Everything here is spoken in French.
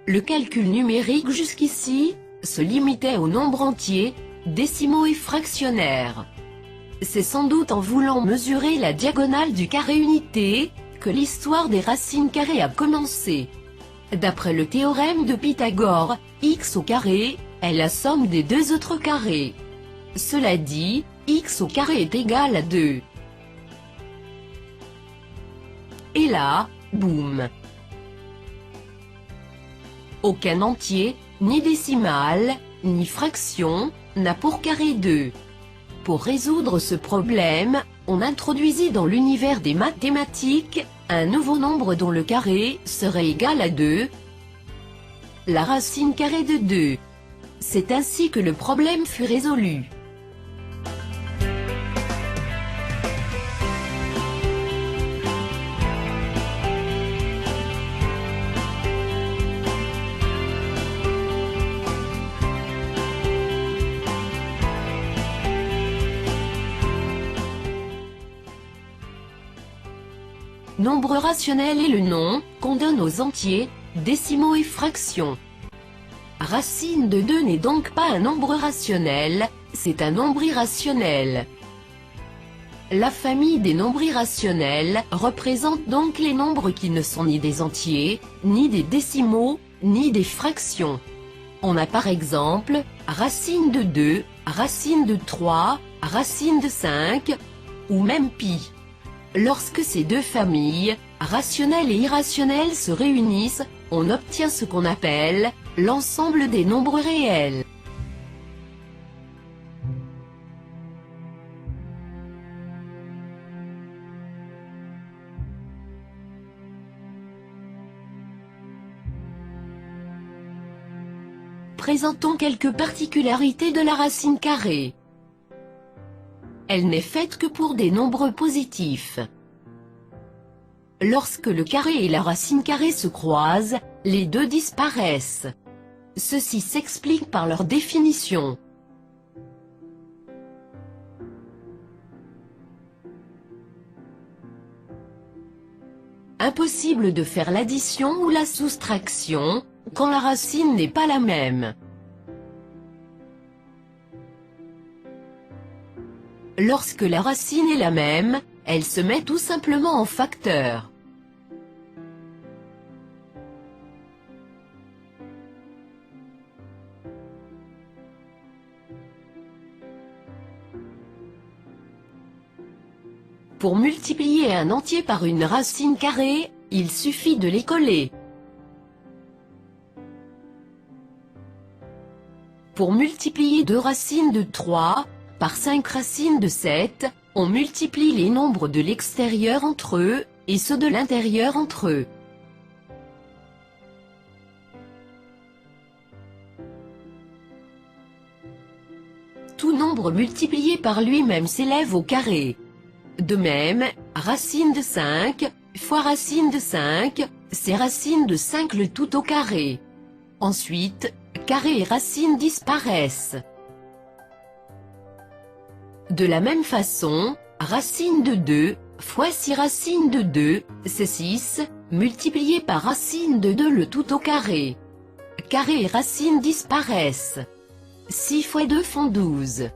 Le calcul numérique jusqu'ici se limitait aux nombres entiers, décimaux et fractionnaires. C'est sans doute en voulant mesurer la diagonale du carré unité que l'histoire des racines carrées a commencé. D'après le théorème de Pythagore, x au carré est la somme des deux autres carrés. Cela dit, x au carré est égal à 2. Et là, boum! Aucun entier, ni décimal, ni fraction, n'a pour carré 2. Pour résoudre ce problème, on introduisit dans l'univers des mathématiques un nouveau nombre dont le carré serait égal à 2, la racine carrée de 2. C'est ainsi que le problème fut résolu. Nombre rationnel est le nom qu'on donne aux entiers, décimaux et fractions. Racine de 2 n'est donc pas un nombre rationnel, c'est un nombre irrationnel. La famille des nombres irrationnels représente donc les nombres qui ne sont ni des entiers, ni des décimaux, ni des fractions. On a par exemple, racine de 2, racine de 3, racine de 5, ou même pi. Lorsque ces deux familles, rationnelles et irrationnelles, se réunissent, on obtient ce qu'on appelle l'ensemble des nombres réels. Présentons quelques particularités de la racine carrée. Elle n'est faite que pour des nombres positifs. Lorsque le carré et la racine carrée se croisent, les deux disparaissent. Ceci s'explique par leur définition. Impossible de faire l'addition ou la soustraction quand la racine n'est pas la même. Lorsque la racine est la même, elle se met tout simplement en facteur. Pour multiplier un entier par une racine carrée, il suffit de les coller. Pour multiplier deux racines de 3 par 5 racines de 7, on multiplie les nombres de l'extérieur entre eux, et ceux de l'intérieur entre eux. Tout nombre multiplié par lui-même s'élève au carré. De même, racine de 5 fois racine de 5, c'est racine de 5 le tout au carré. Ensuite, carré et racine disparaissent. De la même façon, racine de 2 fois 6 racine de 2, c'est 6, multiplié par racine de 2 le tout au carré. Carré et racine disparaissent. 6 fois 2 font 12.